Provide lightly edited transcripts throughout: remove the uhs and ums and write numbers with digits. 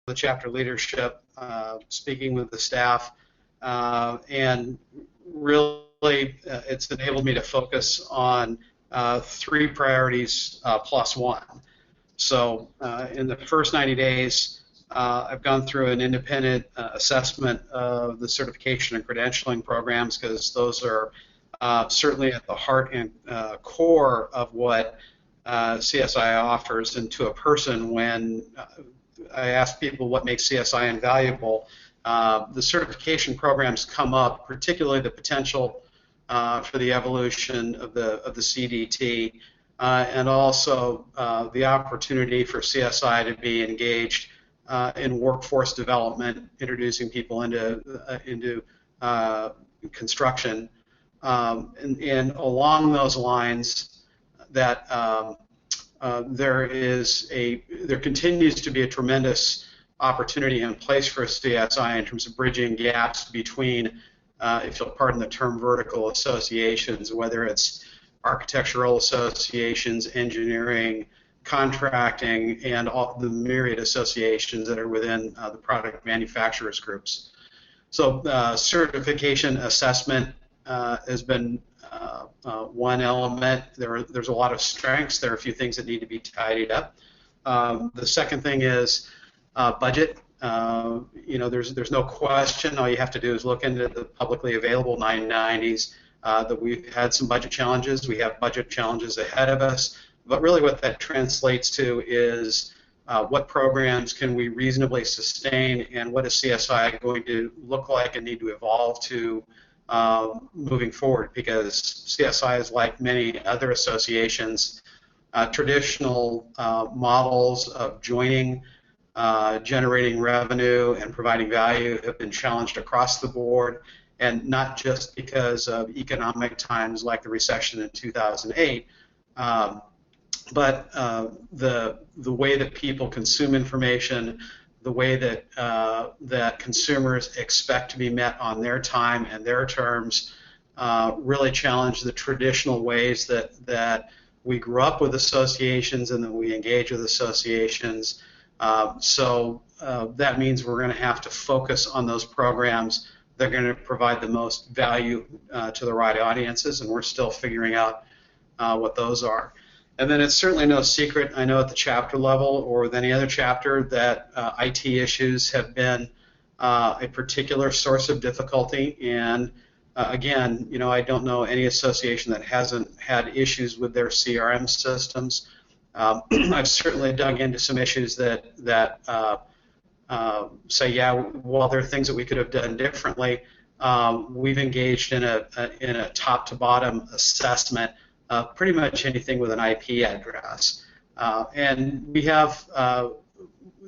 the chapter leadership, speaking with the staff, and really it's enabled me to focus on 3 priorities plus 1. So in the first 90 days, I've gone through an independent assessment of the certification and credentialing programs, because those are certainly at the heart and core of what CSI offers. And to a person, when I ask people what makes CSI invaluable, the certification programs come up, particularly the potential for the evolution of the CDT, and also the opportunity for CSI to be engaged in workforce development, introducing people into construction, and along those lines, that there continues to be a tremendous opportunity in place for CSI in terms of bridging gaps between, if you'll pardon the term, vertical associations, whether it's architectural associations, engineering, contracting, and all the myriad associations that are within the product manufacturers groups. So certification assessment has been one element. There's a lot of strengths. There are a few things that need to be tidied up. The second thing is budget. There's no question. All you have to do is look into the publicly available 990s. That we've had some budget challenges. We have budget challenges ahead of us. But really what that translates to is what programs can we reasonably sustain, and what is CSI going to look like and need to evolve to moving forward, because CSI is like many other associations. Traditional models of joining, generating revenue, and providing value have been challenged across the board, and not just because of economic times like the recession in 2008, but the way that people consume information, the way that consumers expect to be met on their time and their terms, really challenge the traditional ways that we grew up with associations and that we engage with associations. So that means we're going to have to focus on those programs that are going to provide the most value to the right audiences, and we're still figuring out what those are. And then it's certainly no secret, I know at the chapter level or with any other chapter, that IT issues have been a particular source of difficulty. And again, I don't know any association that hasn't had issues with their CRM systems. I've certainly dug into some issues that say, yeah, while there are things that we could have done differently, we've engaged in a top-to-bottom assessment of pretty much anything with an IP address. And we have,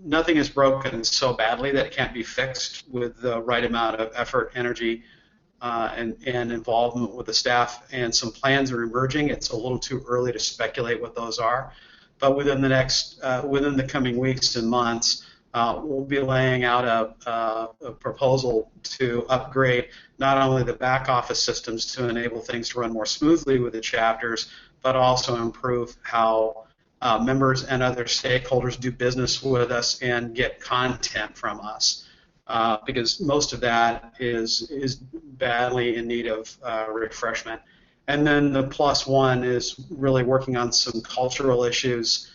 nothing is broken so badly that it can't be fixed with the right amount of effort, energy, and involvement with the staff. And some plans are emerging. It's a little too early to speculate what those are. But within the coming weeks and months, we'll be laying out a proposal to upgrade not only the back office systems to enable things to run more smoothly with the chapters, but also improve how members and other stakeholders do business with us and get content from us, because most of that is badly in need of refreshment. And then the plus one is really working on some cultural issues,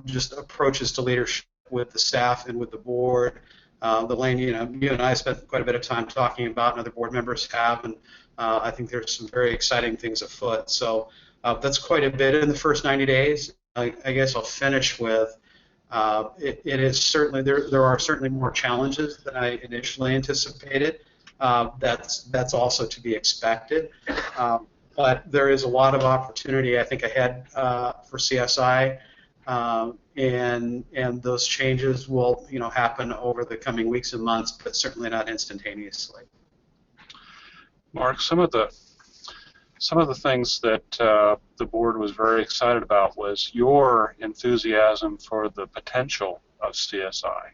just approaches to leadership with the staff and with the board. The lane, you and I spent quite a bit of time talking about, and other board members have, and I think there's some very exciting things afoot. So that's quite a bit in the first 90 days. I guess I'll finish with, it is certainly, there are certainly more challenges than I initially anticipated. That's also to be expected. But there is a lot of opportunity, I think, ahead for CSI. And those changes will, happen over the coming weeks and months, but certainly not instantaneously. Mark, some of the things that the board was very excited about was your enthusiasm for the potential of CSI.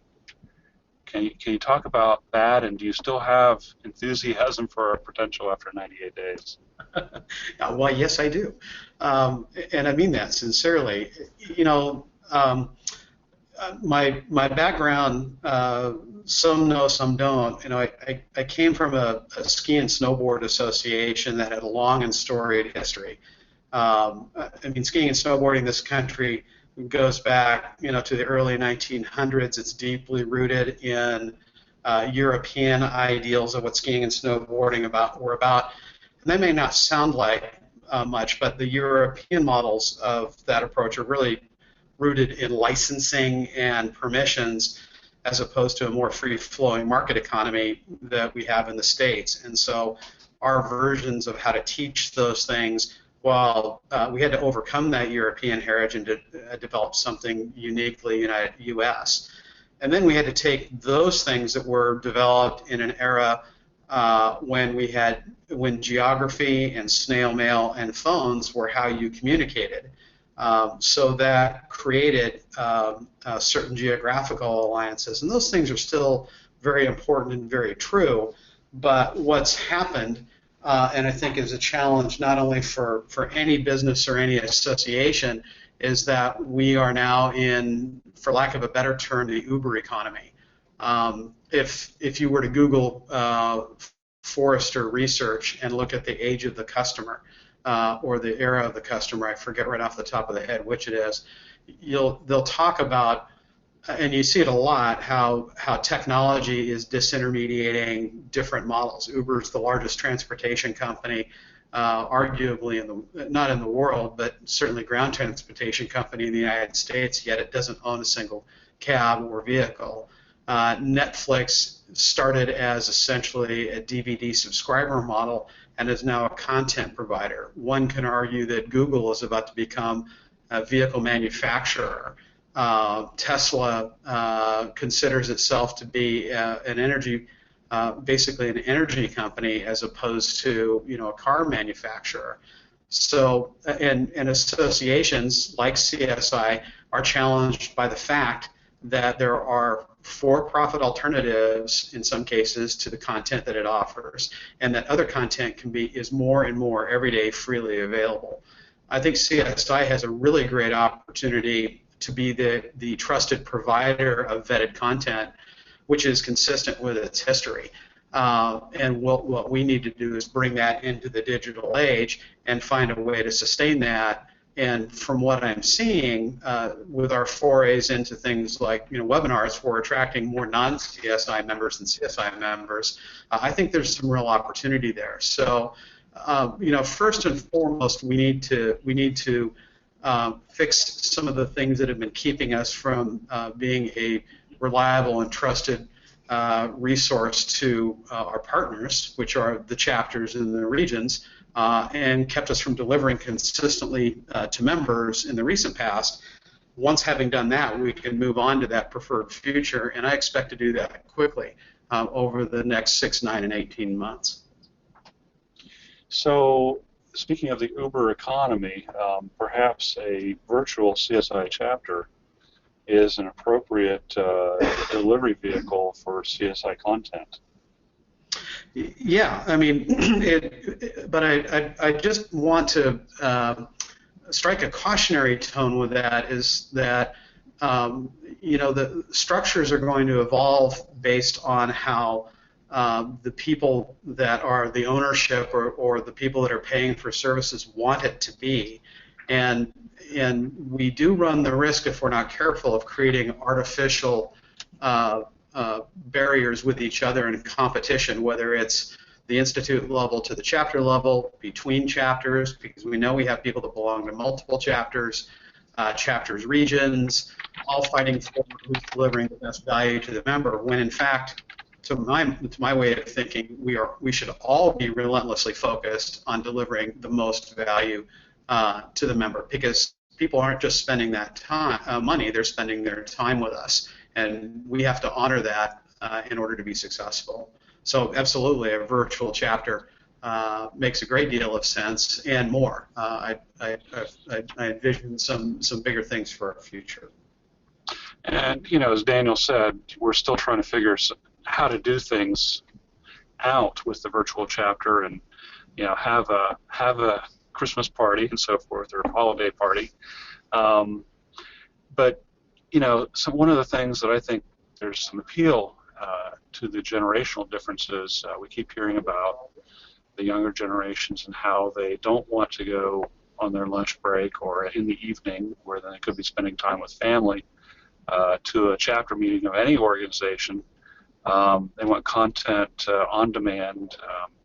Can you talk about that, and do you still have enthusiasm for our potential after 98 days? Well, yes, I do, and I mean that sincerely. my background, some know, some don't. I came from a ski and snowboard association that had a long and storied history. I mean, skiing and snowboarding in this country goes back, to the early 1900s. It's deeply rooted in European ideals of what skiing and snowboarding were about. And that may not sound like much, but the European models of that approach are really rooted in licensing and permissions as opposed to a more free-flowing market economy that we have in the States. And so our versions of how to teach those things, while we had to overcome that European heritage and develop something uniquely U.S. And then we had to take those things that were developed in an era when geography and snail mail and phones were how you communicated. So that created certain geographical alliances, and those things are still very important and very true. But what's happened, and I think is a challenge not only for any business or any association, is that we are now in, for lack of a better term, the Uber economy. If you were to Google Forrester research and look at the age of the customer, or the era of the customer, I forget right off the top of the head which it is, they'll talk about, and you see it a lot, how technology is disintermediating different models. Uber's the largest transportation company, arguably not in the world, but certainly ground transportation company in the United States, yet it doesn't own a single cab or vehicle. Netflix started as essentially a DVD subscriber model and is now a content provider. One can argue that Google is about to become a vehicle manufacturer. Tesla considers itself to be basically an energy company as opposed to a car manufacturer. So, and associations like CSI are challenged by the fact that there are for-profit alternatives in some cases to the content that it offers, and that other content is more and more every day freely available. I think CSI has a really great opportunity to be the trusted provider of vetted content, which is consistent with its history. And what we need to do is bring that into the digital age and find a way to sustain that. And from what I'm seeing with our forays into things like webinars for attracting more non-CSI members than CSI members, I think there's some real opportunity there. So first and foremost, we need to fix some of the things that have been keeping us from being a reliable and trusted resource to our partners, which are the chapters in the regions, and kept us from delivering consistently to members in the recent past. Once having done that, we can move on to that preferred future, and I expect to do that quickly over the next 6, 9, and 18 months. So, speaking of the Uber economy, perhaps a virtual CSI chapter is an appropriate delivery vehicle for CSI content. Yeah, I mean, but I just want to strike a cautionary tone with that, is that the structures are going to evolve based on how the people that are the ownership or the people that are paying for services want it to be, and we do run the risk, if we're not careful, of creating artificial barriers with each other in competition, whether it's the institute level to the chapter level, between chapters, because we know we have people that belong to multiple chapters, chapters, regions, all fighting for who's delivering the best value to the member, when in fact, to my way of thinking, we should all be relentlessly focused on delivering the most value to the member, because people aren't just spending that money, they're spending their time with us, and we have to honor that in order to be successful. So absolutely, a virtual chapter makes a great deal of sense, and more. I envision some bigger things for our future. And as Daniel said, we're still trying to figure how to do things out with the virtual chapter, and have a Christmas party and so forth, or a holiday party. But one of the things that I think there's some appeal to the generational differences. We keep hearing about the younger generations and how they don't want to go on their lunch break or in the evening, where they could be spending time with family, to a chapter meeting of any organization. They want content on demand,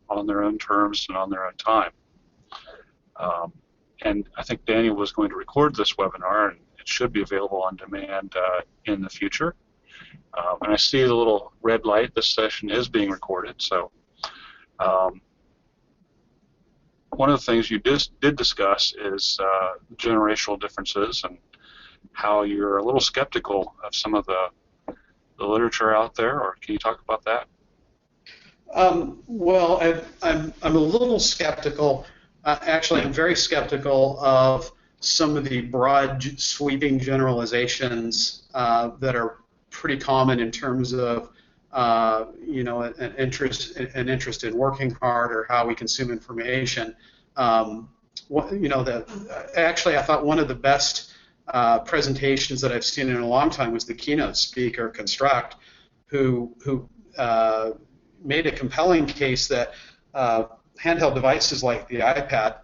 on their own terms and on their own time. And I think Daniel was going to record this webinar, and it should be available on demand in the future. And I see the little red light. This session is being recorded. So one of the things you did discuss is generational differences and how you're a little skeptical of some of the literature out there. Or can you talk about that? Well, I'm a little skeptical. Actually, I'm very skeptical of some of the broad, sweeping generalizations that are pretty common in terms of an interest in working hard or how we consume information. Actually, I thought one of the best presentations that I've seen in a long time was the keynote speaker, Construct, who made a compelling case that handheld devices like the iPad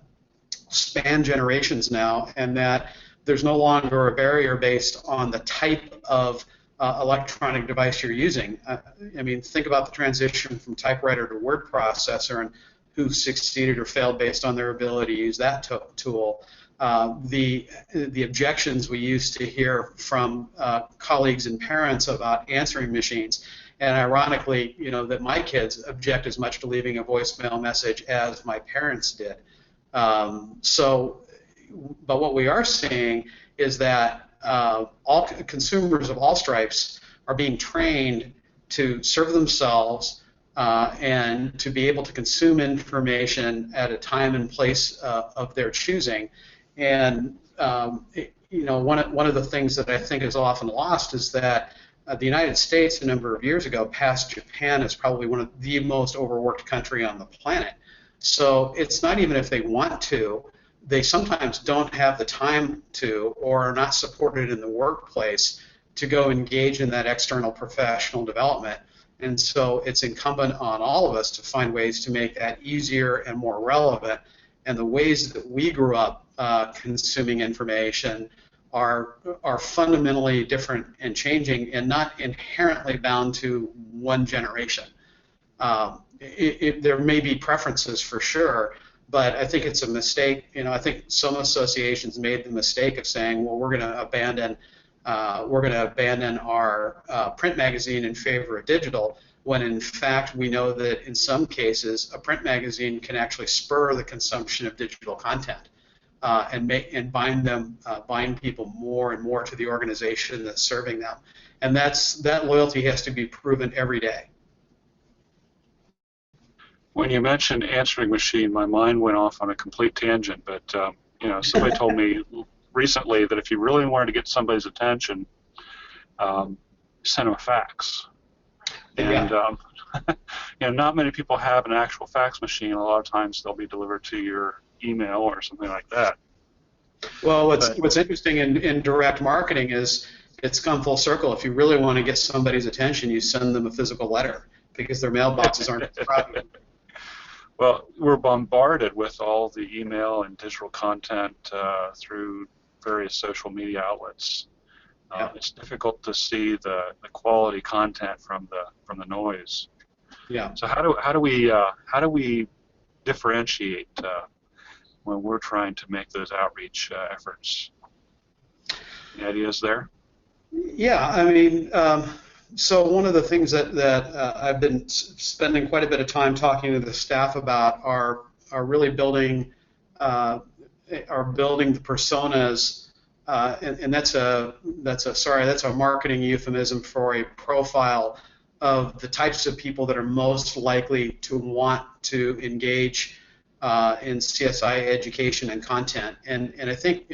span generations now, and that there's no longer a barrier based on the type of electronic device you're using. I mean, think about the transition from typewriter to word processor and who succeeded or failed based on their ability to use that tool. The objections we used to hear from colleagues and parents about answering machines, and ironically, that my kids object as much to leaving a voicemail message as my parents did. But what we are seeing is that all consumers of all stripes are being trained to serve themselves and to be able to consume information at a time and place of their choosing. And one of the things that I think is often lost is that the United States a number of years ago passed Japan as probably one of the most overworked country on the planet. So it's not even if they want to, they sometimes don't have the time to, or are not supported in the workplace to go engage in that external professional development. And so it's incumbent on all of us to find ways to make that easier and more relevant. And the ways that we grew up consuming information are fundamentally different and changing, and not inherently bound to one generation. There may be preferences for sure, but I think it's a mistake. I think some associations made the mistake of saying, well, we're going to abandon our print magazine in favor of digital, when in fact we know that in some cases a print magazine can actually spur the consumption of digital content and bind people more and more to the organization that's serving them, and that loyalty has to be proven every day. When you mentioned answering machine, my mind went off on a complete tangent. But somebody told me recently that if you really wanted to get somebody's attention, send them a fax. And not many people have an actual fax machine. A lot of times they'll be delivered to your email or something like that. Well, what's interesting in direct marketing is it's come full circle. If you really want to get somebody's attention, you send them a physical letter because their mailboxes aren't as crowded. Well, we're bombarded with all the email and digital content through various social media outlets. It's difficult to see the quality content from the noise. Yeah. So how do we differentiate when we're trying to make those outreach efforts? Any ideas there? Yeah, I mean, so one of the things that I've been spending quite a bit of time talking to the staff about are really building the personas, and that's a marketing euphemism for a profile of the types of people that are most likely to want to engage in CSI education and content. And I think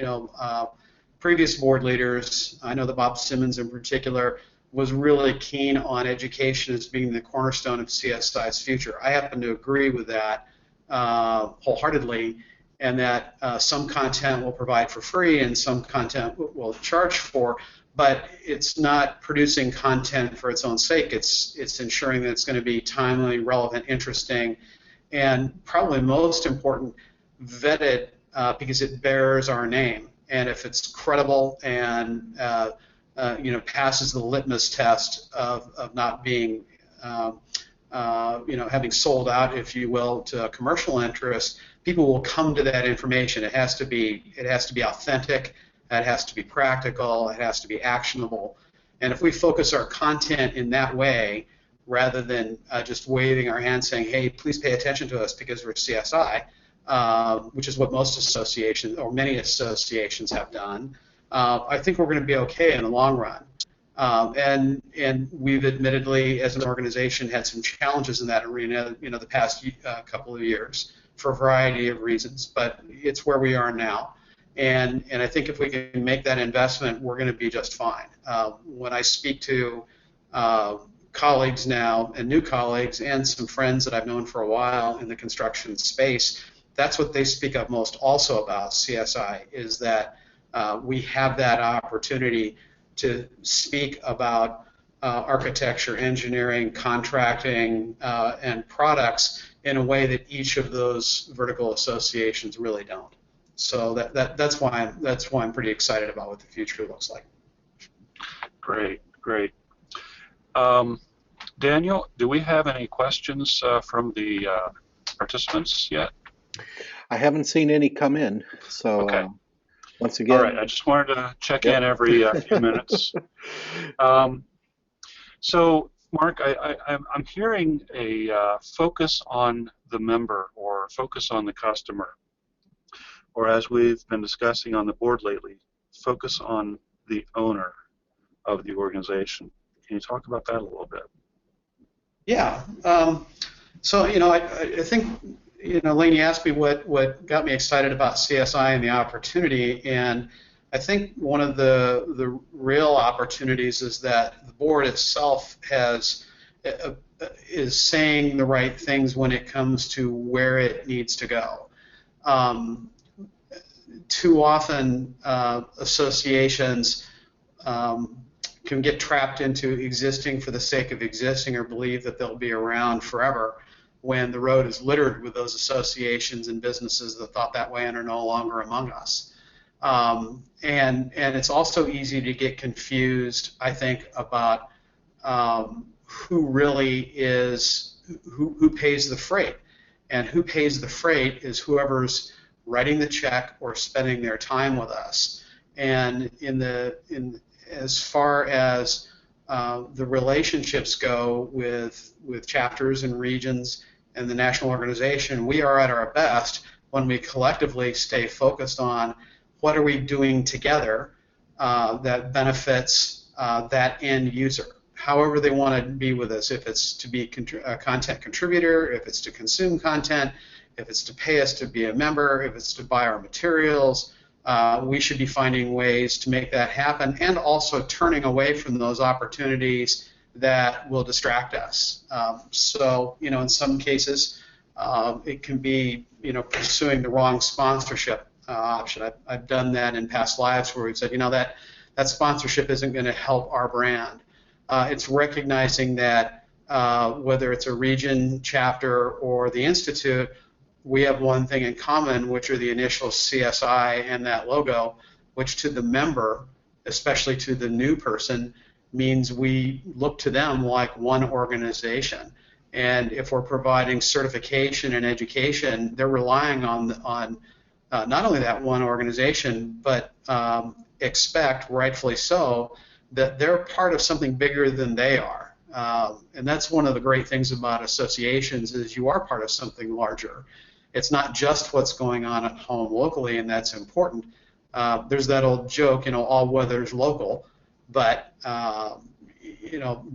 previous board leaders, I know that Bob Simmons in particular, was really keen on education as being the cornerstone of CSI's future. I happen to agree with that wholeheartedly, and that some content will provide for free and some content will charge for, but it's not producing content for its own sake. It's ensuring that it's going to be timely, relevant, interesting, and probably most important, vetted because it bears our name. And if it's credible and passes the litmus test of not being having sold out, if you will, to a commercial interest, people will come to that information. It has to be authentic. It has to be practical. It has to be actionable. And if we focus our content in that way, rather than just waving our hands saying, "Hey, please pay attention to us because we're CSI," which is what most associations or many associations have done, I think we're going to be okay in the long run. And we've admittedly, as an organization, had some challenges in that arena, the past couple of years for a variety of reasons. But it's where we are now, and I think if we can make that investment, we're going to be just fine. When I speak to colleagues now, and new colleagues, and some friends that I've known for a while in the construction space, that's what they speak up most also about CSI, is that we have that opportunity to speak about architecture, engineering, contracting, and products in a way that each of those vertical associations really don't. So that's why I'm pretty excited about what the future looks like. Great. Daniel, do we have any questions from the participants yet? I haven't seen any come in, so okay. Once again. All right, I just wanted to check in every few minutes. So, Mark, I'm hearing a focus on the member or focus on the customer, or as we've been discussing on the board lately, focus on the owner of the organization. Can you talk about that a little bit? Yeah. So, I think, Lane, you asked me what got me excited about CSI and the opportunity, and I think one of the real opportunities is that the board itself is saying the right things when it comes to where it needs to go. Too often, associations can get trapped into existing for the sake of existing or believe that they'll be around forever, when the road is littered with those associations and businesses that thought that way and are no longer among us. And it's also easy to get confused, I think, about who really is, who pays the freight. And who pays the freight is whoever's writing the check or spending their time with us. And as far as the relationships go with chapters and regions and the national organization, we are at our best when we collectively stay focused on what are we doing together that benefits that end user, however they want to be with us, if it's to be a content contributor, if it's to consume content, if it's to pay us to be a member, if it's to buy our materials. We should be finding ways to make that happen, and also turning away from those opportunities that will distract us. So, in some cases, it can be, pursuing the wrong sponsorship option. I've done that in past lives where we've said, that sponsorship isn't going to help our brand. It's recognizing that whether it's a region, chapter, or the institute, we have one thing in common, which are the initials CSI and that logo, which to the member, especially to the new person, means we look to them like one organization. And if we're providing certification and education, they're relying on not only that one organization, but expect, rightfully so, that they're part of something bigger than they are. And that's one of the great things about associations, is you are part of something larger. It's not just what's going on at home locally, and that's important. There's that old joke, all weather's local, but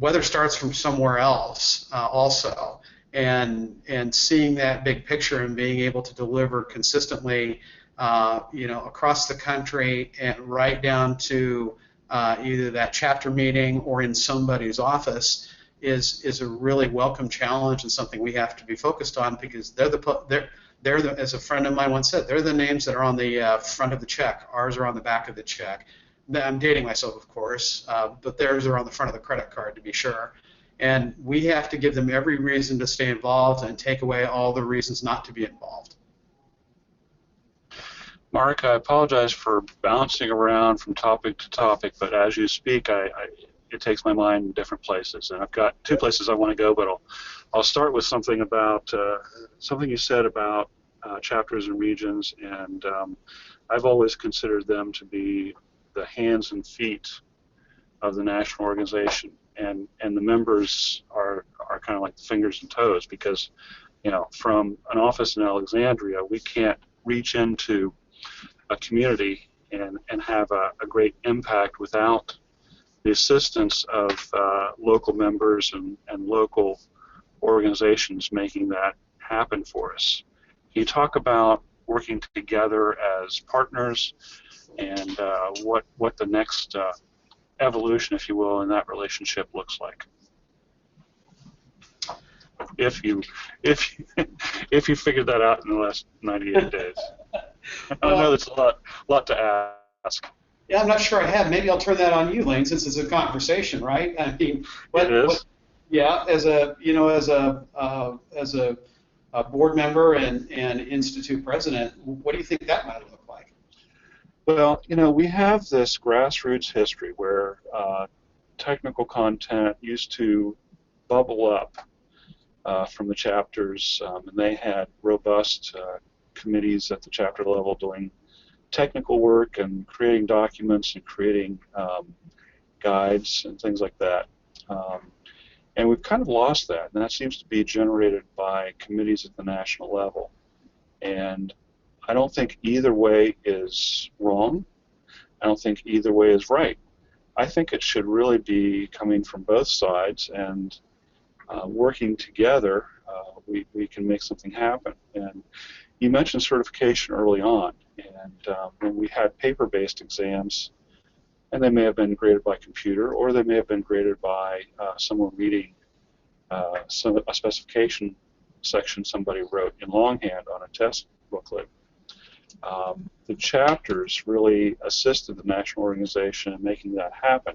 weather starts from somewhere else also. And seeing that big picture and being able to deliver consistently, across the country and right down to either that chapter meeting or in somebody's office is a really welcome challenge and something we have to be focused on, because they're the, as a friend of mine once said, they're the names that are on the front of the check. Ours are on the back of the check. I'm dating myself, of course, but theirs are on the front of the credit card, to be sure. And we have to give them every reason to stay involved and take away all the reasons not to be involved. Mark, I apologize for bouncing around from topic to topic, but as you speak, it takes my mind in different places, and I've got two places I want to go. But I'll start with something about something you said about chapters and regions, and I've always considered them to be the hands and feet of the national organization, and the members are kind of like the fingers and toes, because from an office in Alexandria, we can't reach into a community and have a great impact without the assistance of local members and local organizations making that happen for us. Can you talk about working together as partners and what the next evolution, if you will, in that relationship looks like? If you figured that out in the last 98 days. I know that's a lot to ask. Yeah, I'm not sure I have. Maybe I'll turn that on you, Lane, since it's a conversation, right? I mean, it is. Yeah, as a board member and institute president, what do you think that might look like? Well, we have this grassroots history where technical content used to bubble up from the chapters, and they had robust committees at the chapter level doing technical work and creating documents and creating guides and things like that. And we've kind of lost that, and that seems to be generated by committees at the national level. And I don't think either way is wrong. I don't think either way is right. I think it should really be coming from both sides, and working together, we can make something happen. And you mentioned certification early on, and when we had paper-based exams, and they may have been graded by computer, or they may have been graded by someone reading a specification section somebody wrote in longhand on a test booklet. The chapters really assisted the national organization in making that happen.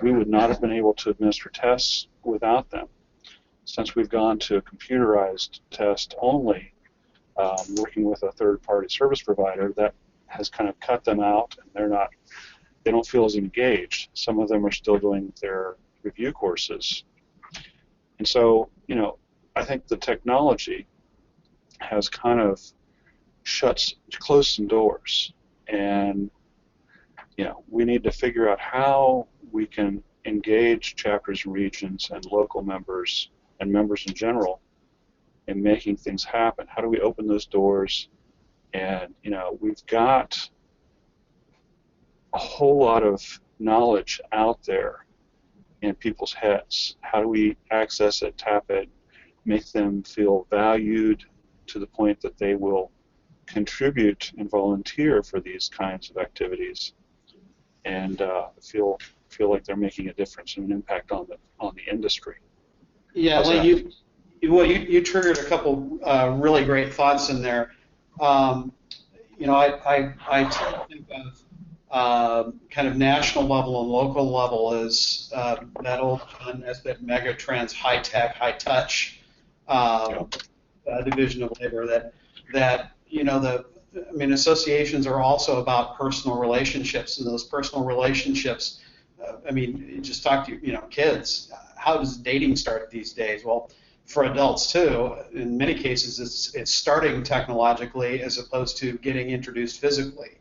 We would not have been able to administer tests without them. Since we've gone to a computerized test only, working with a third-party service provider, that has kind of cut them out, and they don't feel as engaged. Some of them are still doing their review courses. And so, I think the technology has kind of closed some doors, and we need to figure out how we can engage chapters and regions and local members and members in general in making things happen. How do we open those doors? And we've got a whole lot of knowledge out there in people's heads. How do we access it, tap it, make them feel valued to the point that they will contribute and volunteer for these kinds of activities, and feel like they're making a difference and an impact on the industry? Yeah, Lane, you triggered a couple really great thoughts in there. I tend to think of kind of national level and local level as that old aspect mega trends, high tech, high touch division of labor. Associations are also about personal relationships, and those personal relationships. Just talk to kids. How does dating start these days? Well, for adults too, in many cases, it's starting technologically as opposed to getting introduced physically.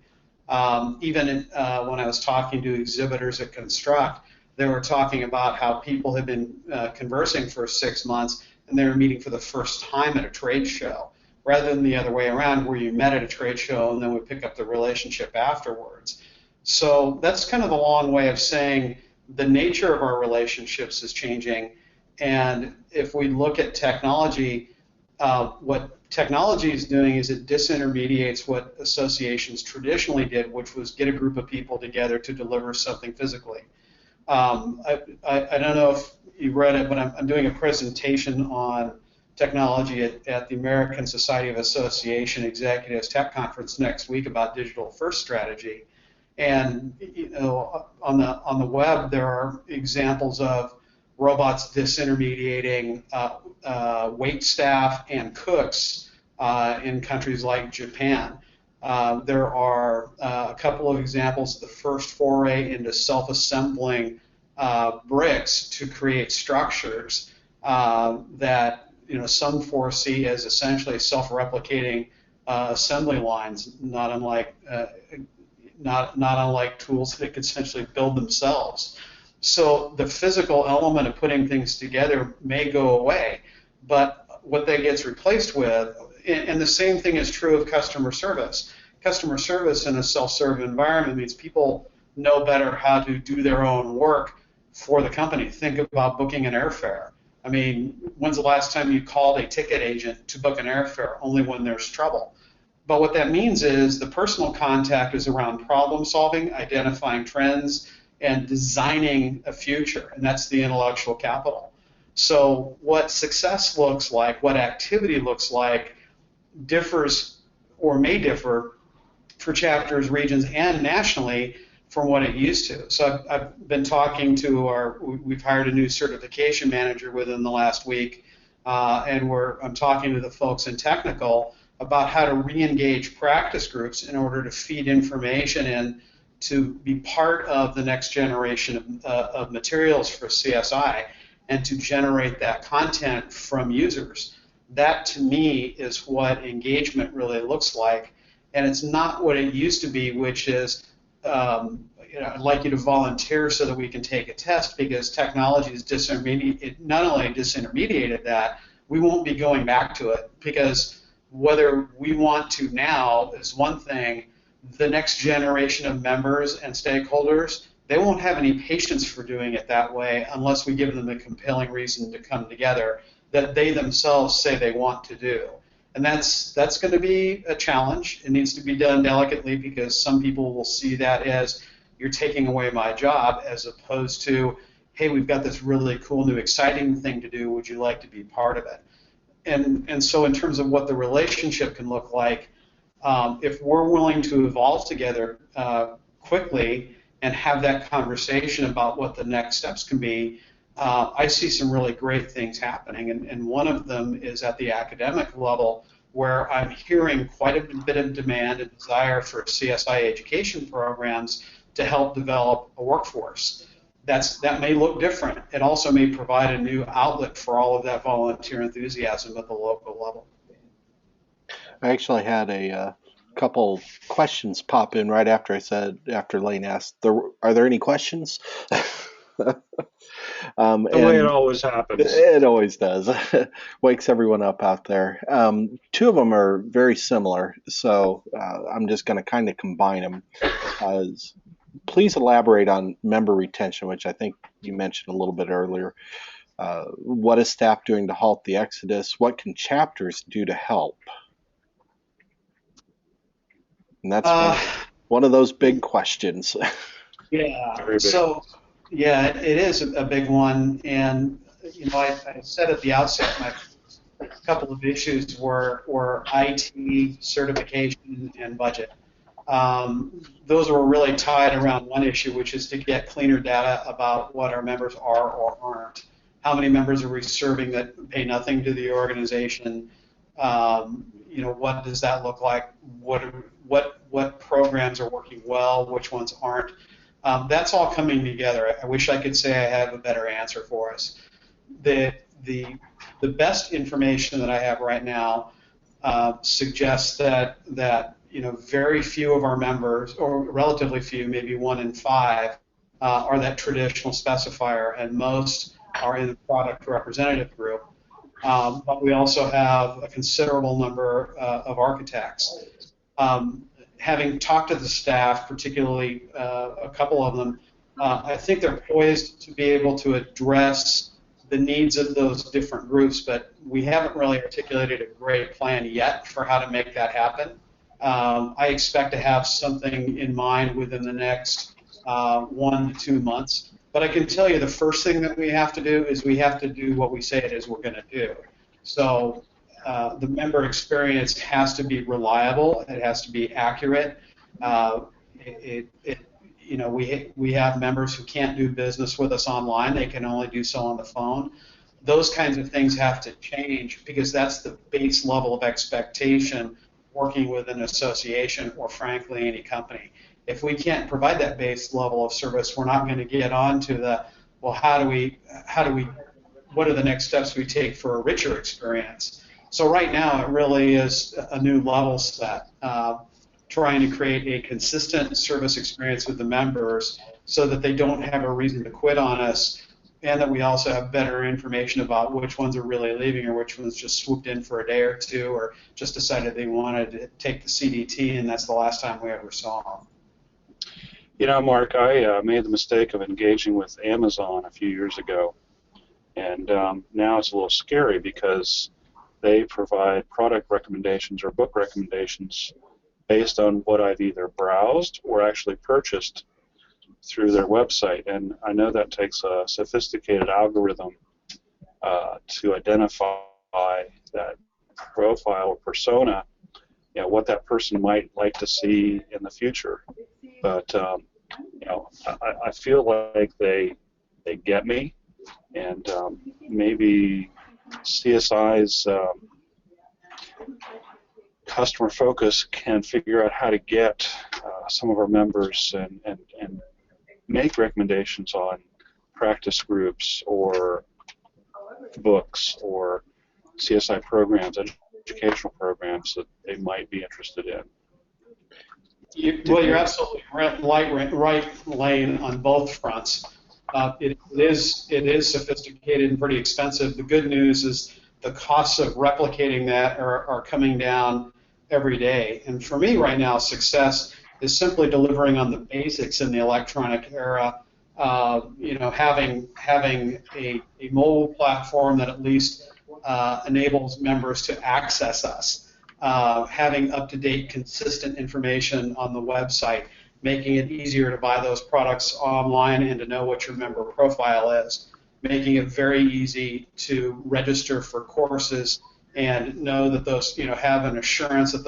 When I was talking to exhibitors at Construct, they were talking about how people had been conversing for 6 months, and they were meeting for the first time at a trade show, rather than the other way around, where you met at a trade show and then would pick up the relationship afterwards. So that's kind of a long way of saying the nature of our relationships is changing, and if we look at technology, what technology is doing is it disintermediates what associations traditionally did, which was get a group of people together to deliver something physically. I don't know if you read it, but I'm doing a presentation on technology at the American Society of Association Executives Tech Conference next week about digital first strategy. And on the web, there are examples of robots disintermediating wait staff and cooks in countries like Japan. There are a couple of examples of the first foray into self-assembling bricks to create structures that some foresee as essentially self-replicating assembly lines, not unlike tools that could essentially build themselves. So the physical element of putting things together may go away, but what that gets replaced with, and the same thing is true of customer service. Customer service in a self-serve environment means people know better how to do their own work for the company. Think about booking an airfare. I mean, when's the last time you called a ticket agent to book an airfare? Only when there's trouble. But what that means is the personal contact is around problem solving, identifying trends, and designing a future, and that's the intellectual capital. So what success looks like, what activity looks like, differs or may differ for chapters, regions, and nationally from what it used to. So I've been talking to we've hired a new certification manager within the last week, and I'm talking to the folks in technical about how to re-engage practice groups in order to feed information in to be part of the next generation of materials for CSI and to generate that content from users. That, to me, is what engagement really looks like. And it's not what it used to be, which is, I'd like you to volunteer so that we can take a test, because technology is not only disintermediated that, we won't be going back to it, because whether we want to now is one thing. The next generation of members and stakeholders, they won't have any patience for doing it that way unless we give them a compelling reason to come together that they themselves say they want to do. And that's going to be a challenge. It needs to be done delicately, because some people will see that as you're taking away my job, as opposed to, hey, we've got this really cool new exciting thing to do. Would you like to be part of it? And so in terms of what the relationship can look like, if we're willing to evolve together quickly and have that conversation about what the next steps can be, I see some really great things happening. And one of them is at the academic level, where I'm hearing quite a bit of demand and desire for CSI education programs to help develop a workforce. That may look different. It also may provide a new outlet for all of that volunteer enthusiasm at the local level. I actually had a couple questions pop in right after Lane asked, are there any questions? The way it always happens. It always does. Wakes everyone up out there. Two of them are very similar, so I'm just going to kind of combine them. Please elaborate on member retention, which I think you mentioned a little bit earlier. What is staff doing to halt the exodus? What can chapters do to help? And that's one of those big questions. Yeah. So, yeah, it is a big one. And, I said at the outset, a couple of issues were IT, certification, and budget. Those were really tied around one issue, which is to get cleaner data about what our members are or aren't. How many members are we serving that pay nothing to the organization? What does that look like? What programs are working well? Which ones aren't? That's all coming together. I wish I could say I have a better answer for us. The best information that I have right now suggests that very few of our members, or relatively few, maybe 1 in 5, are that traditional specifier, and most are in the product representative group. But we also have a considerable number of architects. Having talked to the staff, particularly a couple of them, I think they're poised to be able to address the needs of those different groups, but we haven't really articulated a great plan yet for how to make that happen. I expect to have something in mind within the next 1 to 2 months. But I can tell you the first thing that we have to do is we have to do what we say it is we're going to do. So the member experience has to be reliable. It has to be accurate. we have members who can't do business with us online. They can only do so on the phone. Those kinds of things have to change because that's the base level of expectation working with an association or, frankly, any company. If we can't provide that base level of service, we're not going to get on to the, well, what are the next steps we take for a richer experience? So right now, it really is a new level set, trying to create a consistent service experience with the members so that they don't have a reason to quit on us, and that we also have better information about which ones are really leaving or which ones just swooped in for a day or two or just decided they wanted to take the CDT, and that's the last time we ever saw them. You know, Mark, I made the mistake of engaging with Amazon a few years ago, and now it's a little scary because they provide product recommendations or book recommendations based on what I've either browsed or actually purchased through their website. And I know that takes a sophisticated algorithm to identify that profile or persona, what that person might like to see in the future. But I feel like they get me, and maybe CSI's customer focus can figure out how to get some of our members and make recommendations on practice groups or books or CSI programs, educational programs that they might be interested in. You're absolutely right, Lane, on both fronts. It is sophisticated and pretty expensive. The good news is the costs of replicating that are coming down every day. And for me right now, success is simply delivering on the basics in the electronic era. Having a mobile platform that at least enables members to access us, having up-to-date, consistent information on the website, making it easier to buy those products online and to know what your member profile is, making it very easy to register for courses and know that those, have an assurance that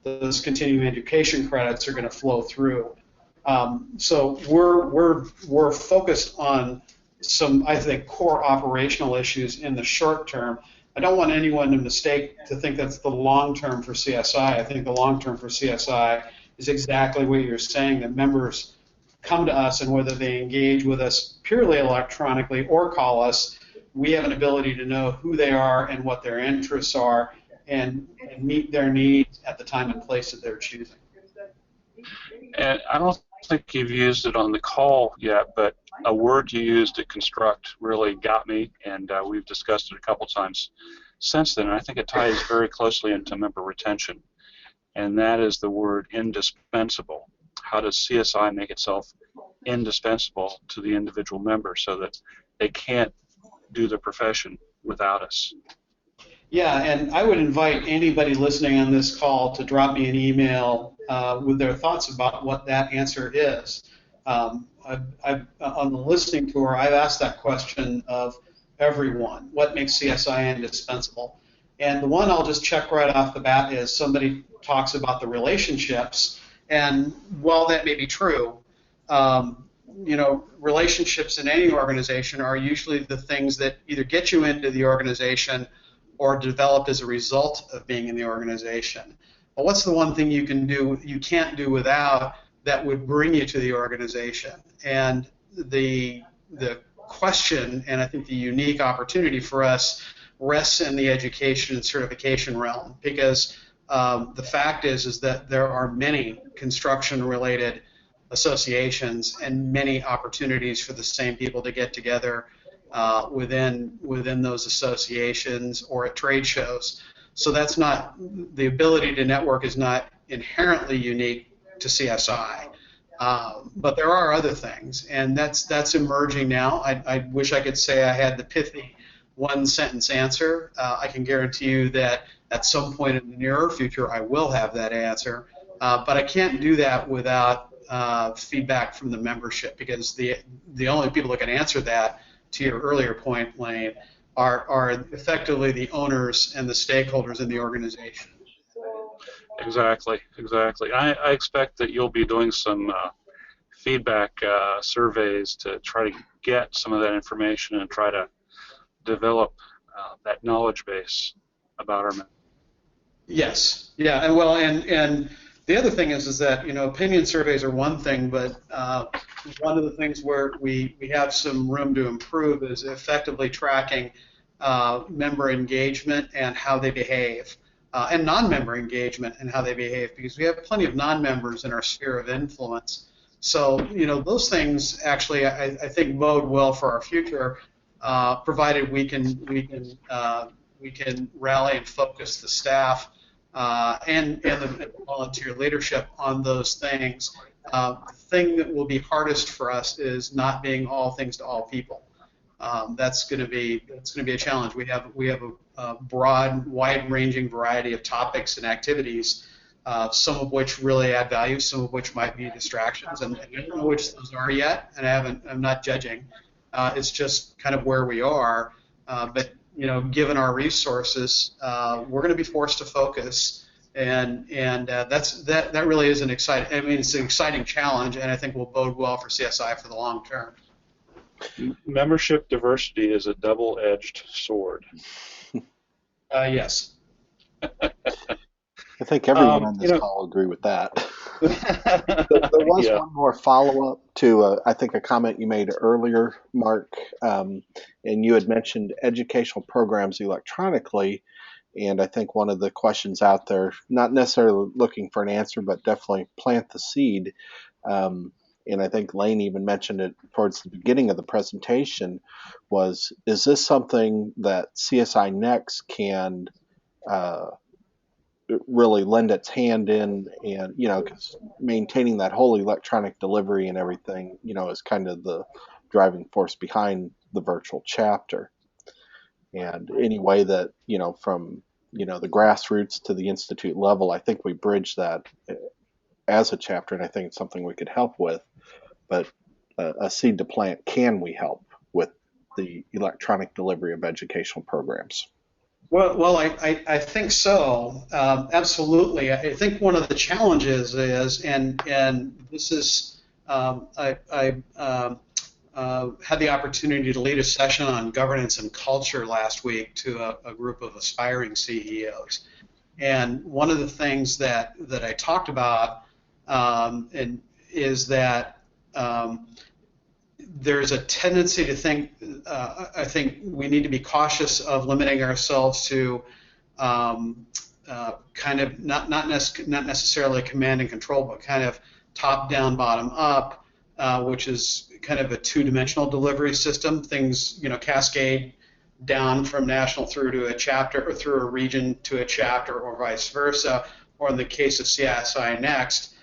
those continuing education credits are going to flow through. So we're focused on some, I think, core operational issues in the short term. I don't want anyone to think that's the long term for CSI. I think the long term for CSI is exactly what you're saying, that members come to us, and whether they engage with us purely electronically or call us, we have an ability to know who they are and what their interests are and meet their needs at the time and place that they're choosing. And I don't think you've used it on the call yet, but a word you used to construct really got me, and we've discussed it a couple times since then, and I think it ties very closely into member retention, and that is the word indispensable. How does CSI make itself indispensable to the individual member so that they can't do the profession without us? Yeah, and I would invite anybody listening on this call to drop me an email with their thoughts about what that answer is. On the listening tour, I've asked that question of everyone. What makes CSI indispensable? And the one I'll just check right off the bat is somebody talks about the relationships. And while that may be true, relationships in any organization are usually the things that either get you into the organization or developed as a result of being in the organization. Well, what's the one thing you can't do without that would bring you to the organization? And the question, and I think the unique opportunity for us, rests in the education and certification realm, because the fact is that there are many construction-related associations and many opportunities for the same people to get together within those associations or at trade shows. So that's not, the ability to network is not inherently unique to CSI, but there are other things, and that's emerging now. I wish I could say I had the pithy one-sentence answer. I can guarantee you that at some point in the nearer future I will have that answer, but I can't do that without feedback from the membership, because the only people that can answer that, to your earlier point, Lane, are effectively the owners and the stakeholders in the organization. Exactly. I expect that you'll be doing some feedback surveys to try to get some of that information and try to develop that knowledge base about our men. Yes. Yeah. And well, and the other thing is that opinion surveys are one thing, but one of the things where we have some room to improve is effectively tracking member engagement and how they behave, and non-member engagement and how they behave, because we have plenty of non-members in our sphere of influence. So those things actually I think bode well for our future, provided we can rally and focus the staff and the volunteer leadership on those things. The thing that will be hardest for us is not being all things to all people. That's going to be a challenge. We have a broad, wide-ranging variety of topics and activities, some of which really add value, some of which might be distractions, and I don't know which those are yet, and I'm not judging. It's just kind of where we are, but given our resources, we're going to be forced to focus, and that really is an exciting. I mean, it's an exciting challenge, and I think will bode well for CSI for the long term. Membership diversity is a double-edged sword. Yes. I think everyone on this call will agree with that. There was one more follow-up to, I think, a comment you made earlier, Mark, and you had mentioned educational programs electronically, and I think one of the questions out there, not necessarily looking for an answer, but definitely plant the seed, and I think Lane even mentioned it towards the beginning of the presentation, is this something that CSINext can really lend its hand in, and because maintaining that whole electronic delivery and everything is kind of the driving force behind the virtual chapter, and any way that from the grassroots to the institute level, I think we bridge that as a chapter, and I think it's something we could help with. But a seed to plant, can we help with the electronic delivery of educational programs? Well, I think so. Absolutely. I think one of the challenges is, and this is, I had the opportunity to lead a session on governance and culture last week to a group of aspiring CEOs, and one of the things that I talked about is that there's a tendency to think, I think we need to be cautious of limiting ourselves to kind of not necessarily command and control, but kind of top down, bottom up, which is kind of a two-dimensional delivery system. Things cascade down from national through to a chapter, or through a region to a chapter, or vice versa. Or in the case of CSINext,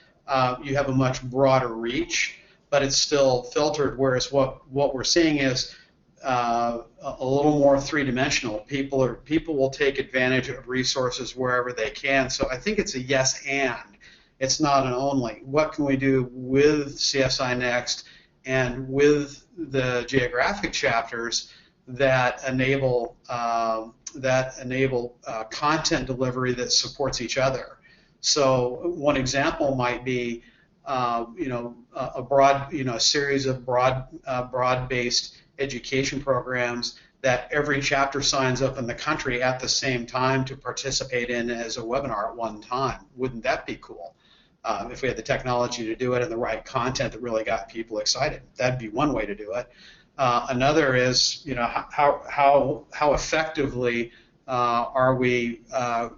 you have a much broader reach, but it's still filtered, whereas what we're seeing is a little more three-dimensional. People will take advantage of resources wherever they can. So I think it's a yes and. It's not an only. What can we do with CSINext and with the geographic chapters that enable content delivery that supports each other? So one example might be a series of broad-based education programs that every chapter signs up in the country at the same time to participate in as a webinar at one time. Wouldn't that be cool? If we had the technology to do it and the right content that really got people excited, that'd be one way to do it. Another is, how effectively are we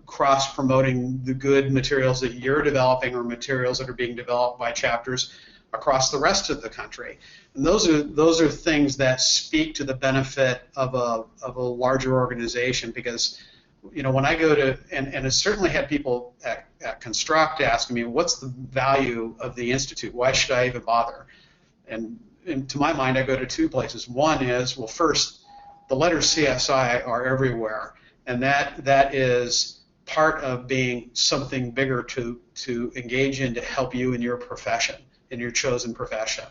cross-promoting the good materials that you're developing or materials that are being developed by chapters across the rest of the country? And those are things that speak to the benefit of a larger organization, because when I go to, and I certainly had people at Construct asking me, what's the value of the Institute? Why should I even bother? And to my mind, I go to two places. One is, well, first, the letters CSI are everywhere, and that is part of being something bigger to engage in to help you in your profession, in your chosen profession.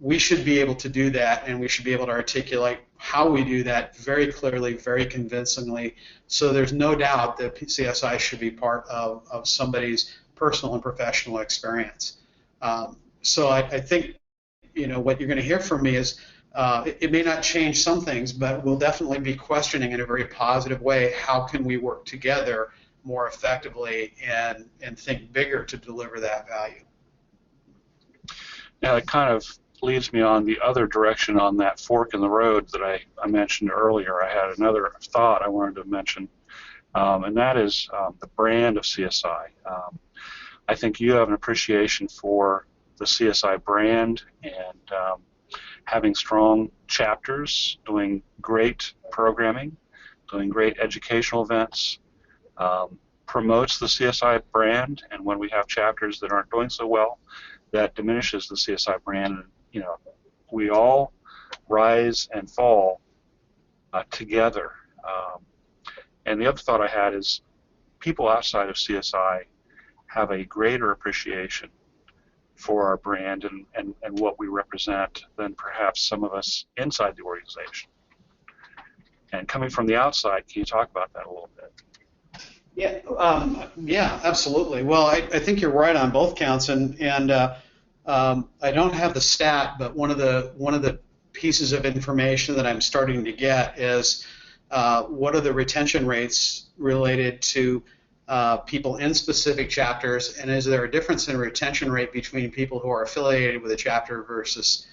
We should be able to do that, and we should be able to articulate how we do that very clearly, very convincingly, so there's no doubt that CSI should be part of somebody's personal and professional experience. So I think, what you're going to hear from me is it may not change some things, but we'll definitely be questioning in a very positive way how can we work together more effectively and think bigger to deliver that value. Yeah, it kind of leads me on the other direction on that fork in the road that I mentioned earlier. I had another thought I wanted to mention, and that is the brand of CSI. I think you have an appreciation for the CSI brand and having strong chapters, doing great programming, doing great educational events, promotes the CSI brand, and when we have chapters that aren't doing so well, that diminishes the CSI brand. And, we all rise and fall together. And the other thought I had is people outside of CSI have a greater appreciation for our brand and what we represent than perhaps some of us inside the organization. And coming from the outside, can you talk about that a little bit? Yeah, absolutely. Well, I think you're right on both counts, and I don't have the stat, but one of the pieces of information that I'm starting to get is what are the retention rates related to people in specific chapters, and is there a difference in retention rate between people who are affiliated with a chapter versus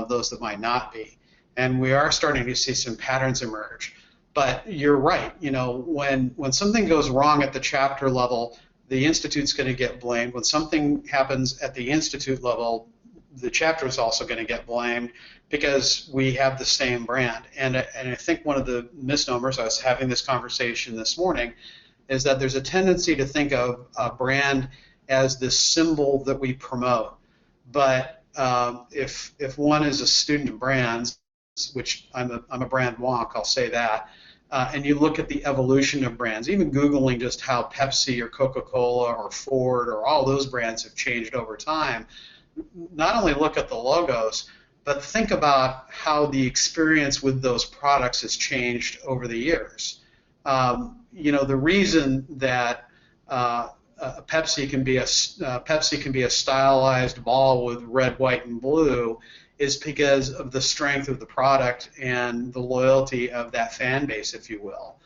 those that might not be? And we are starting to see some patterns emerge. But you're right. When something goes wrong at the chapter level, the institute's going to get blamed. When something happens at the institute level, the chapter is also going to get blamed because we have the same brand. And I think one of the misnomers, I was having this conversation this morning, is that there's a tendency to think of a brand as the symbol that we promote. But if one is a student of brands, which I'm a brand wonk, I'll say that, and you look at the evolution of brands, even Googling just how Pepsi or Coca-Cola or Ford or all those brands have changed over time, not only look at the logos, but think about how the experience with those products has changed over the years. The reason that Pepsi can be a stylized ball with red, white, and blue is because of the strength of the product and the loyalty of that fan base, if you will.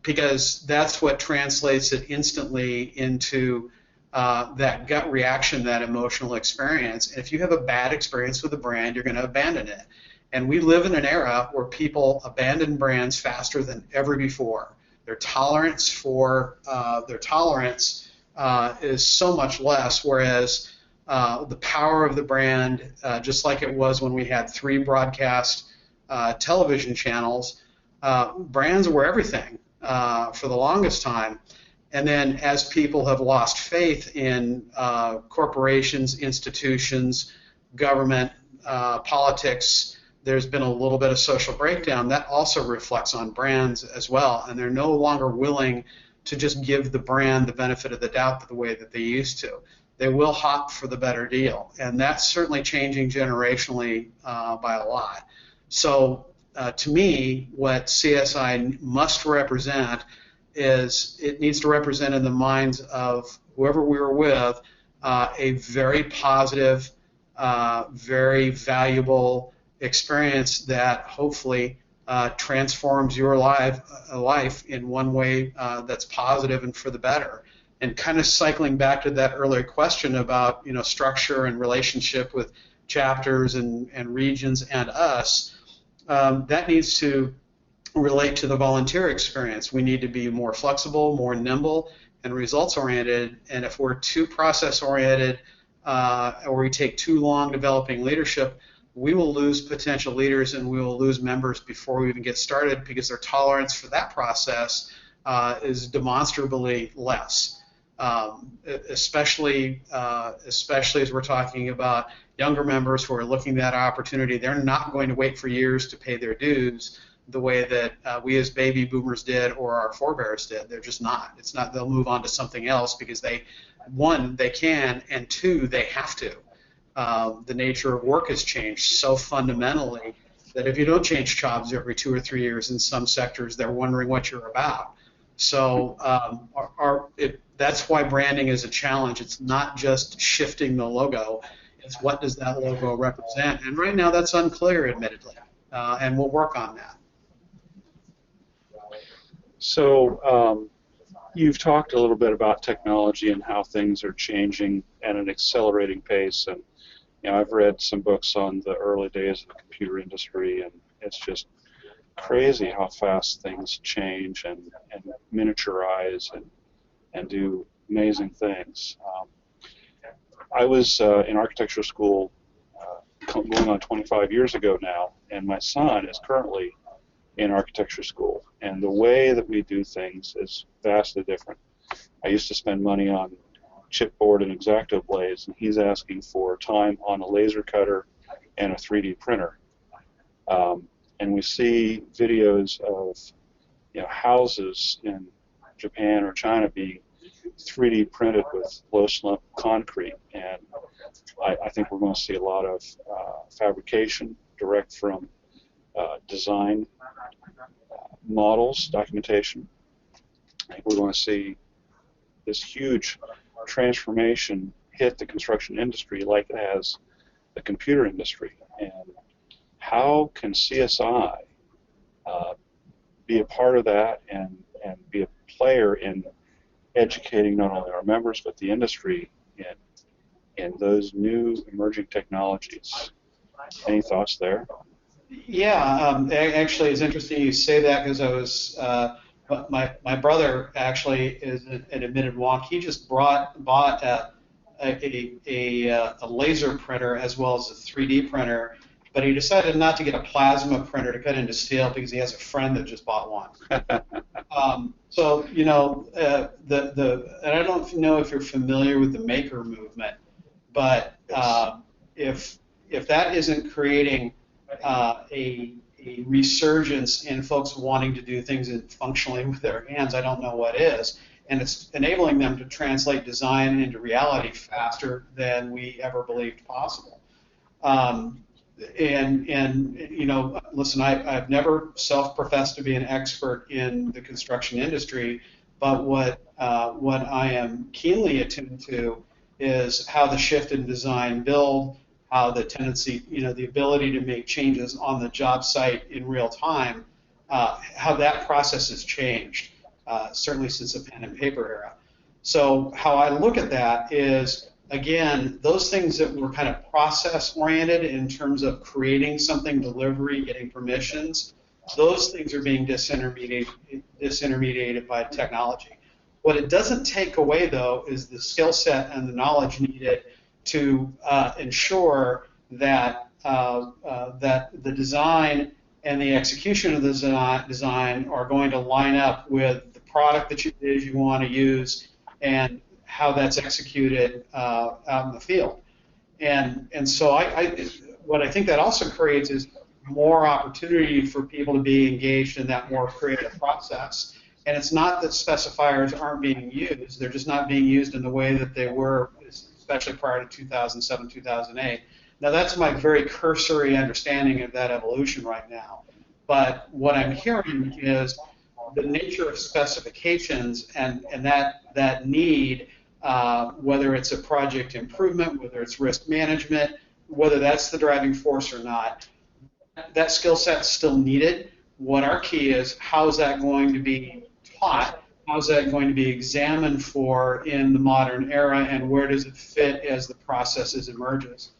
Because that's what translates it instantly into that gut reaction, that emotional experience. And if you have a bad experience with a brand, you're going to abandon it. And we live in an era where people abandon brands faster than ever before. Their tolerance is so much less, whereas the power of the brand, just like it was when we had 3 broadcast television channels, brands were everything for the longest time. And then as people have lost faith in corporations, institutions, government, politics, there's been a little bit of social breakdown. That also reflects on brands as well, and they're no longer willing to just give the brand the benefit of the doubt the way that they used to. They will hop for the better deal, and that's certainly changing generationally by a lot. So to me, what CSI must represent is it needs to represent in the minds of whoever we were with a very positive, very valuable experience that hopefully transforms your life in one way that's positive and for the better. And kind of cycling back to that earlier question about structure and relationship with chapters and regions and us, that needs to relate to the volunteer experience. We need to be more flexible, more nimble, and results-oriented. And if we're too process-oriented or we take too long developing leadership, we will lose potential leaders and we will lose members before we even get started because their tolerance for that process is demonstrably less. Especially as we're talking about younger members who are looking at that opportunity. They're not going to wait for years to pay their dues the way that we as baby boomers did or our forebears did. They're just not. It's not. They'll move on to something else because one, they can, and 2, they have to. The nature of work has changed so fundamentally that if you don't change jobs every 2 or 3 years in some sectors, they're wondering what you're about. So that's why branding is a challenge. It's not just shifting the logo. It's what does that logo represent. And right now that's unclear, admittedly, and we'll work on that. So you've talked a little bit about technology and how things are changing at an accelerating pace. And I've read some books on the early days of the computer industry, and it's just crazy how fast things change and miniaturize and do amazing things. I was in architecture school going on 25 years ago now, and my son is currently in architecture school, and the way that we do things is vastly different. I used to spend money on chipboard and X-Acto blades, and he's asking for time on a laser cutter and a 3D printer. And we see videos of houses in Japan or China being 3D printed with low slump concrete, and I think we're going to see a lot of fabrication direct from design models, documentation. I think we're going to see this huge transformation hit the construction industry like it has the computer industry. And how can CSI be a part of that and be a player in educating not only our members but the industry in those new emerging technologies? Any thoughts there? Yeah, actually, it's interesting you say that because I was my brother actually is an admitted wonk. He just bought a laser printer as well as a 3D printer, but he decided not to get a plasma printer to cut into steel because he has a friend that just bought one. So and I don't know if you're familiar with the maker movement, but if that isn't creating a resurgence in folks wanting to do things functionally with their hands, I don't know what is. And it's enabling them to translate design into reality faster than we ever believed possible. Listen, I've never self-professed to be an expert in the construction industry, but what I am keenly attuned to is how the shift in design build, how the tendency, the ability to make changes on the job site in real time, how that process has changed, certainly since the pen and paper era. So how I look at that is, again, those things that were kind of process-oriented in terms of creating something, delivery, getting permissions, those things are being disintermediated by technology. What it doesn't take away, though, is the skill set and the knowledge needed to ensure that that the design and the execution of the design are going to line up with the product that you want to use and how that's executed out in the field. And so what I think that also creates is more opportunity for people to be engaged in that more creative process. And it's not that specifiers aren't being used, they're just not being used in the way that they were, especially prior to 2007, 2008. Now that's my very cursory understanding of that evolution right now. But what I'm hearing is the nature of specifications and that need, whether it's a project improvement, whether it's risk management, whether that's the driving force or not, that skill set's still needed. What our key is, how is that going to be taught? How is that going to be examined for in the modern era, and where does it fit as the processes emerges?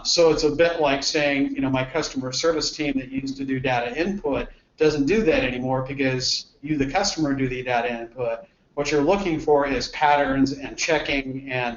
So it's a bit like saying, my customer service team that used to do data input doesn't do that anymore because you, the customer, do the data input. What you're looking for is patterns and checking and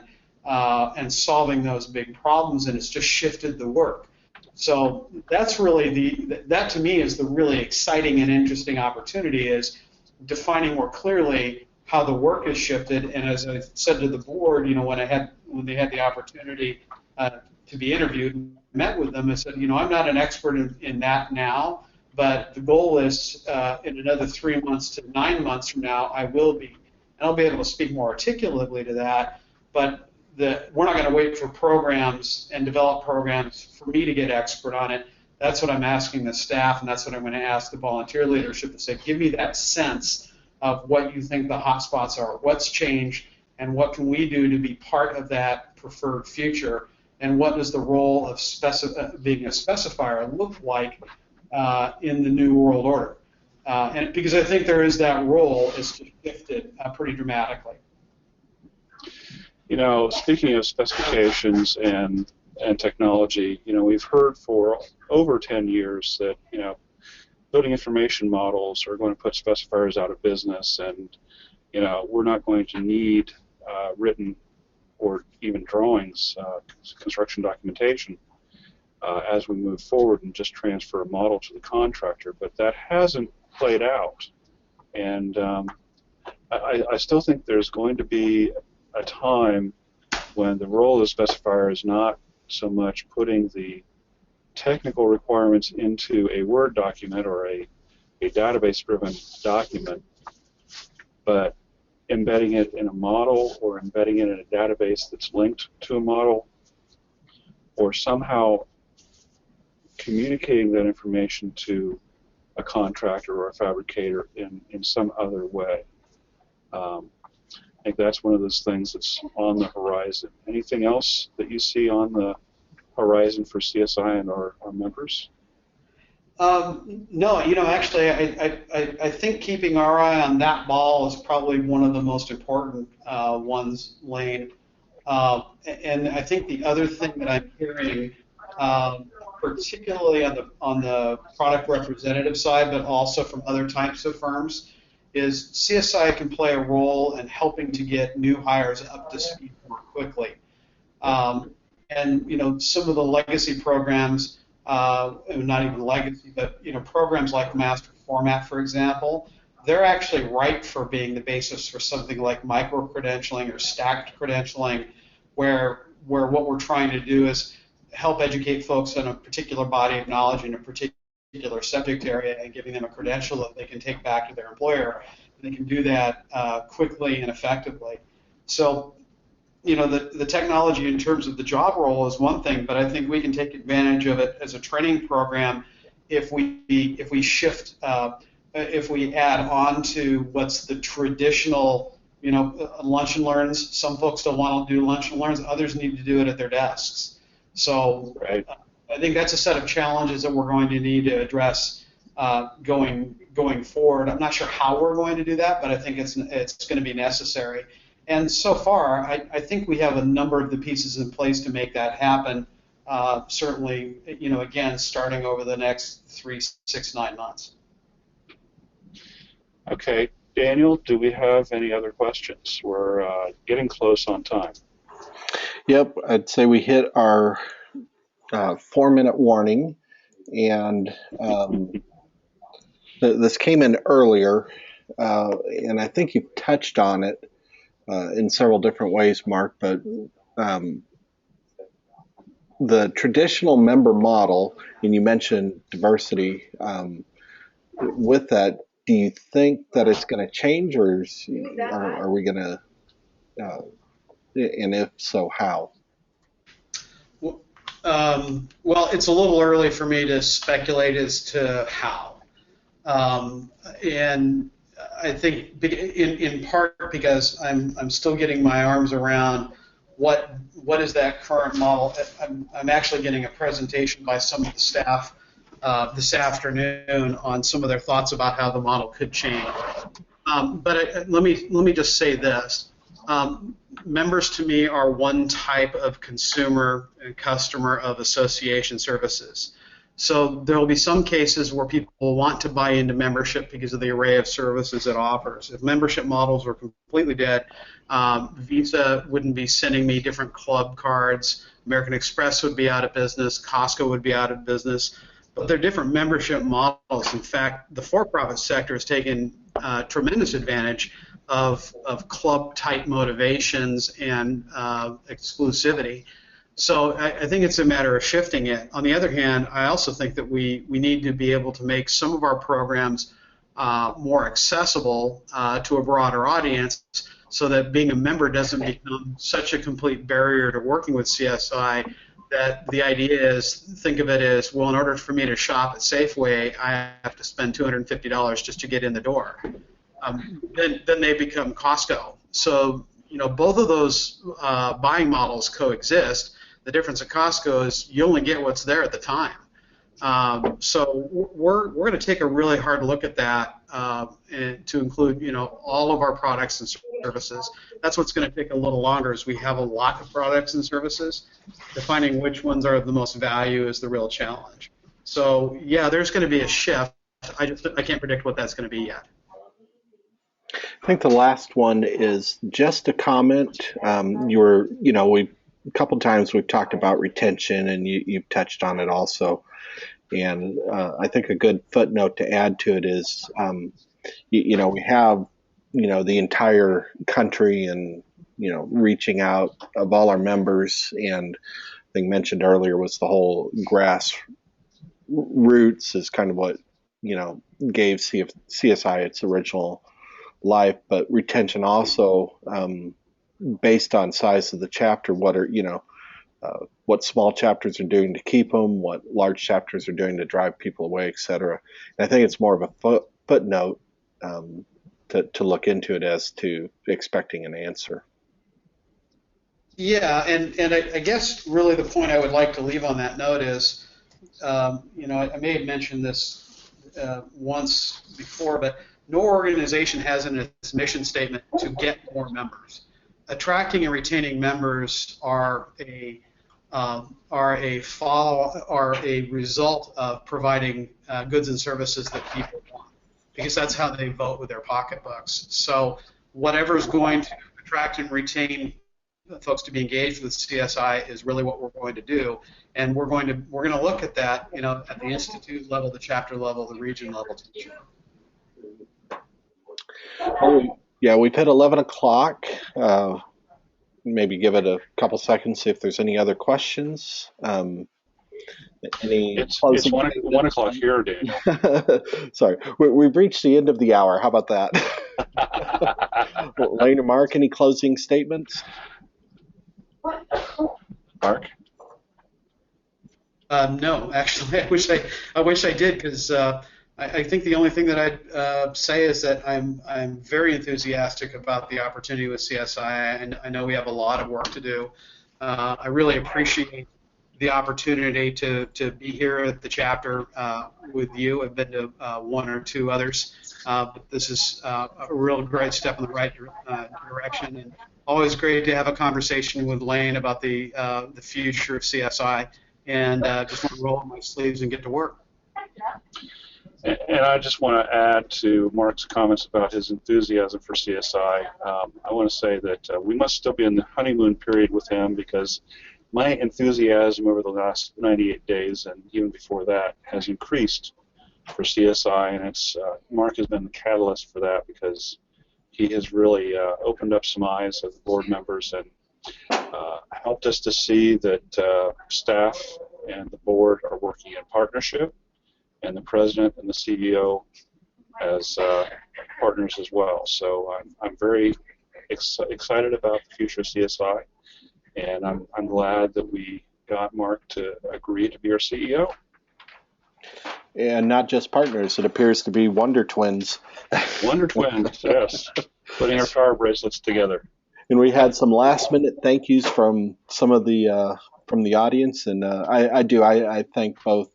solving those big problems, and it's just shifted the work. So that's really that to me is the really exciting and interesting opportunity, is defining more clearly how the work is shifted. And as I said to the board, when they had the opportunity to be interviewed and met with them, I said, I'm not an expert in that now, but the goal is in another 3 months to 9 months from now, I will be. And I'll be able to speak more articulately to that, but we're not going to wait for programs and develop programs for me to get expert on it. That's what I'm asking the staff, and that's what I'm going to ask the volunteer leadership to say, give me that sense of what you think the hotspots are, what's changed, and what can we do to be part of that preferred future, and what does the role of being a specifier look like in the new world order. And because I think there is that role is shifted pretty dramatically. You know, speaking of specifications and technology, you know, we've heard for over 10 years that, you know, building information models are going to put specifiers out of business, and, you know, we're not going to need written or even drawings, construction documentation as we move forward and just transfer a model to the contractor. But that hasn't played out, and I still think there's going to be a time when the role of the specifier is not so much putting the technical requirements into a Word document or a database-driven document, but embedding it in a model or embedding it in a database that's linked to a model, or somehow communicating that information to a contractor or a fabricator in some other way. I think that's one of those things that's on the horizon. Anything else that you see on the horizon for CSI and our members? No, you know, actually, I think keeping our eye on that ball is probably one of the most important ones, Lane. And I think the other thing that I'm hearing, particularly on the product representative side, but also from other types of firms, is CSI can play a role in helping to get new hires up to speed more quickly. And you know, some of the legacy programs, not even legacy, but you know, programs like Master Format, for example, they're actually ripe for being the basis for something like micro-credentialing or stacked credentialing, where what we're trying to do is help educate folks on a particular body of knowledge in a particular subject area and giving them a credential that they can take back to their employer. And they can do that quickly and effectively. So, you know, the technology in terms of the job role is one thing, but I think we can take advantage of it as a training program if we shift, if we add on to what's the traditional, you know, lunch and learns. Some folks don't want to do lunch and learns, others need to do it at their desks. So right. I think that's a set of challenges that we're going to need to address going forward. I'm not sure how we're going to do that, but I think it's going to be necessary. And so far, I think we have a number of the pieces in place to make that happen. Certainly, you know, again, starting over the next 3, 6, 9 months. Okay, Daniel, do we have any other questions? We're getting close on time. Yep, I'd say we hit our 4-minute warning, and this came in earlier, and I think you've touched on it in several different ways, Mark, but the traditional member model, and you mentioned diversity, with that, do you think that it's going to change, or are we going to, and if so, how? Well, it's a little early for me to speculate as to how. And I think in part because I'm still getting my arms around what is that current model. I'm actually getting a presentation by some of the staff this afternoon on some of their thoughts about how the model could change. But let me just say this. Members to me are one type of consumer and customer of association services. So there will be some cases where people will want to buy into membership because of the array of services it offers. If membership models were completely dead, Visa wouldn't be sending me different club cards, American Express would be out of business, Costco would be out of business, but they're different membership models. In fact, the for-profit sector has taken tremendous advantage of club-type motivations and exclusivity. So I think it's a matter of shifting it. On the other hand, I also think that we need to be able to make some of our programs more accessible to a broader audience so that being a member doesn't become such a complete barrier to working with CSI that the idea is, think of it as, well, in order for me to shop at Safeway, I have to spend $250 just to get in the door. Then they become Costco. So, both of those buying models coexist. The difference at Costco is you only get what's there at the time. So we're going to take a really hard look at that and to include, all of our products and services. That's what's going to take a little longer, is we have a lot of products and services. Defining which ones are of the most value is the real challenge. So yeah, there's going to be a shift. I can't predict what that's going to be yet. I think the last one is just a comment. A couple times we've talked about retention, and you've touched on it also. And I think a good footnote to add to it is, we have, the entire country and, reaching out of all our members. And I think mentioned earlier was the whole grass roots is kind of what, gave CSI its original life. But retention also, based on size of the chapter, what small chapters are doing to keep them, what large chapters are doing to drive people away, et cetera. And I think it's more of a footnote to look into it as to expecting an answer. Yeah, and I guess really the point I would like to leave on that note is, I may have mentioned this once before, but no organization has in its mission statement to get more members. Attracting and retaining members are a result of providing goods and services that people want, because that's how they vote with their pocketbooks. So whatever is going to attract and retain folks to be engaged with CSI is really what we're going to do, and we're going to look at that, at the institute level, the chapter level, the region level. Yeah, we've hit 11 o'clock. Maybe give it a couple seconds, see if there's any other questions. It's 1 o'clock here, Daniel. Sorry, we've reached the end of the hour. How about that? Lane or Mark, any closing statements? Mark? No, actually, I wish I did, because I think the only thing that I'd say is that I'm very enthusiastic about the opportunity with CSI, and I know we have a lot of work to do. I really appreciate the opportunity to be here at the chapter with you. I've been to one or two others, but this is a real great step in the right direction, and always great to have a conversation with Lane about the future of CSI, and just want to roll up my sleeves and get to work. And I just want to add to Mark's comments about his enthusiasm for CSI. I want to say that we must still be in the honeymoon period with him, because my enthusiasm over the last 98 days and even before that has increased for CSI, and Mark has been the catalyst for that, because he has really opened up some eyes of the board members and helped us to see that staff and the board are working in partnership, and the president and the CEO as partners as well. So I'm very excited about the future of CSI, and I'm glad that we got Mark to agree to be our CEO. And not just partners, it appears to be Wonder Twins. Wonder Twins, yes. Putting our power bracelets together. And we had some last-minute thank yous from some of the from the audience, and I thank both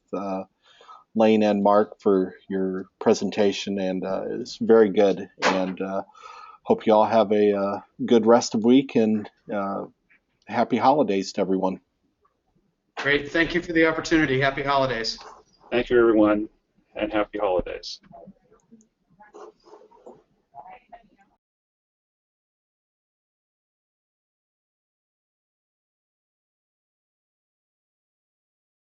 Lane and Mark for your presentation, and it's very good. And hope you all have a good rest of week, and happy holidays to everyone. Great. Thank you for the opportunity. Happy holidays. Thank you, everyone, and happy holidays.